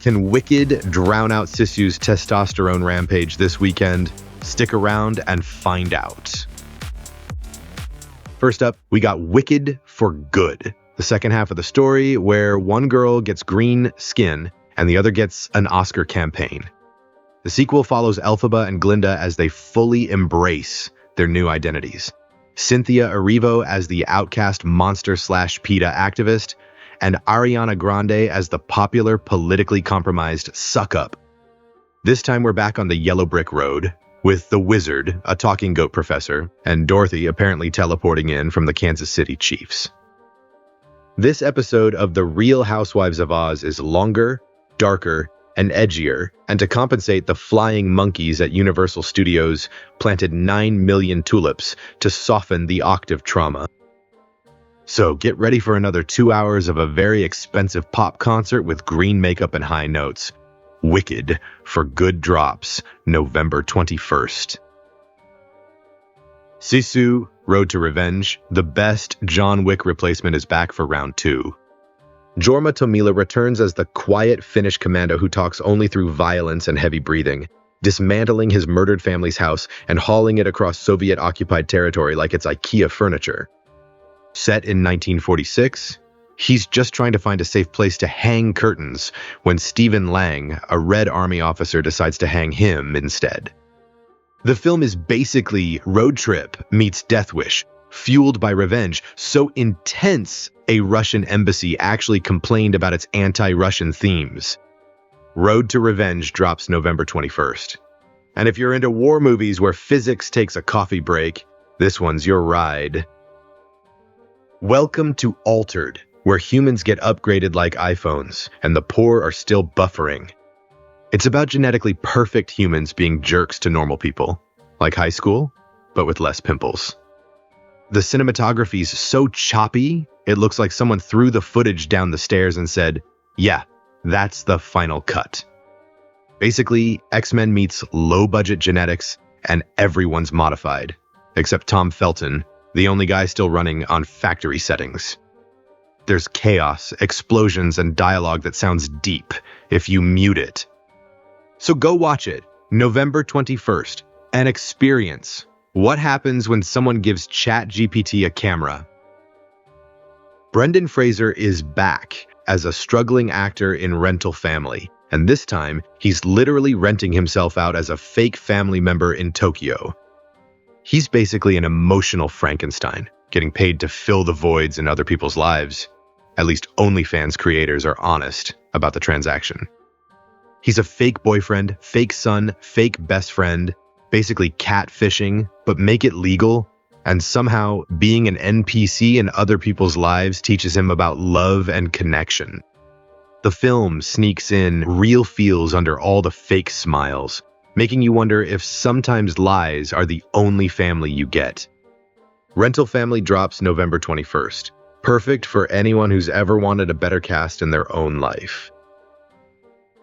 Can Wicked drown out Sisu's testosterone rampage this weekend? Stick around and find out. First up, we got Wicked for Good, the second half of the story where one girl gets green skin and the other gets an Oscar campaign. The sequel follows Elphaba and Glinda as they fully embrace their new identities. Cynthia Erivo as the outcast monster/PETA activist, and Ariana Grande as the popular, politically compromised suck-up. This time we're back on the yellow brick road, with the Wizard, a talking goat professor, and Dorothy apparently teleporting in from the Kansas City Chiefs. This episode of The Real Housewives of Oz is longer, darker, and edgier, and to compensate, the flying monkeys at Universal Studios planted 9 million tulips to soften the octave trauma. So get ready for another 2 hours of a very expensive pop concert with green makeup and high notes. Wicked for Good drops November 21st. Sisu, Road to Revenge, the best John Wick replacement, is back for round 2. Jorma Tommila returns as the quiet Finnish commando who talks only through violence and heavy breathing, dismantling his murdered family's house and hauling it across Soviet-occupied territory like it's IKEA furniture. Set in 1946, he's just trying to find a safe place to hang curtains when Stephen Lang, a Red Army officer, decides to hang him instead. The film is basically Road Trip meets Death Wish, fueled by revenge, so intense a Russian embassy actually complained about its anti-Russian themes. Road to Revenge drops November 21st. And if you're into war movies where physics takes a coffee break, this one's your ride. Welcome to Altered, where humans get upgraded like iPhones, and the poor are still buffering. It's about genetically perfect humans being jerks to normal people, like high school, but with less pimples. The cinematography's so choppy, it looks like someone threw the footage down the stairs and said, yeah, that's the final cut. Basically, X-Men meets low-budget genetics, and everyone's modified, except Tom Felton, the only guy still running on factory settings. There's chaos, explosions, and dialogue that sounds deep if you mute it. So go watch it, November 21st, and experience what happens when someone gives ChatGPT a camera. Brendan Fraser is back as a struggling actor in Rental Family, and this time he's literally renting himself out as a fake family member in Tokyo. He's basically an emotional Frankenstein, getting paid to fill the voids in other people's lives. At least OnlyFans creators are honest about the transaction. He's a fake boyfriend, fake son, fake best friend, basically catfishing, but make it legal, and somehow being an NPC in other people's lives teaches him about love and connection. The film sneaks in real feels under all the fake smiles, making you wonder if sometimes lies are the only family you get. Rental Family drops November 21st. Perfect for anyone who's ever wanted a better cast in their own life.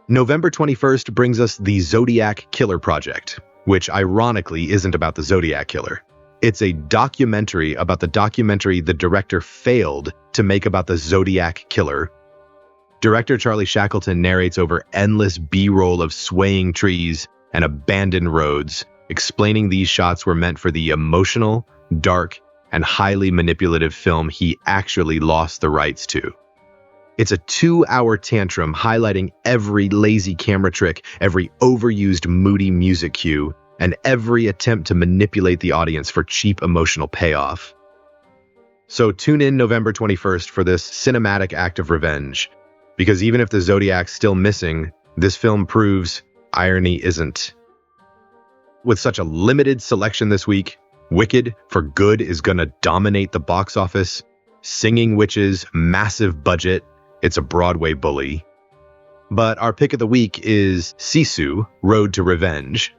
November 21st brings us the Zodiac Killer Project, which ironically isn't about the Zodiac Killer. It's a documentary about the documentary the director failed to make about the Zodiac Killer. Director Charlie Shackleton narrates over endless B-roll of swaying trees and abandoned roads, explaining these shots were meant for the emotional, dark, and highly manipulative film he actually lost the rights to. It's a 2-hour tantrum highlighting every lazy camera trick, every overused moody music cue, and every attempt to manipulate the audience for cheap emotional payoff. So tune in November 21st for this cinematic act of revenge, because even if the Zodiac's still missing, this film proves irony isn't. With such a limited selection this week, Wicked for Good is gonna dominate the box office. Singing Witches, massive budget, it's a Broadway bully. But our pick of the week is Sisu, Road to Revenge.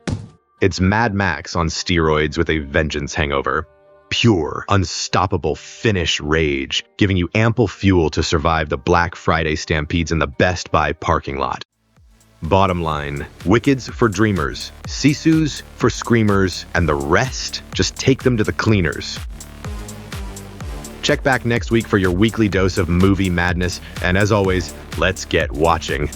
It's Mad Max on steroids with a vengeance hangover. Pure, unstoppable Finnish rage, giving you ample fuel to survive the Black Friday stampedes in the Best Buy parking lot. Bottom line, Wicked's for dreamers, Sisu's for screamers, and the rest, just take them to the cleaners. Check back next week for your weekly dose of movie madness, and as always, let's get watching.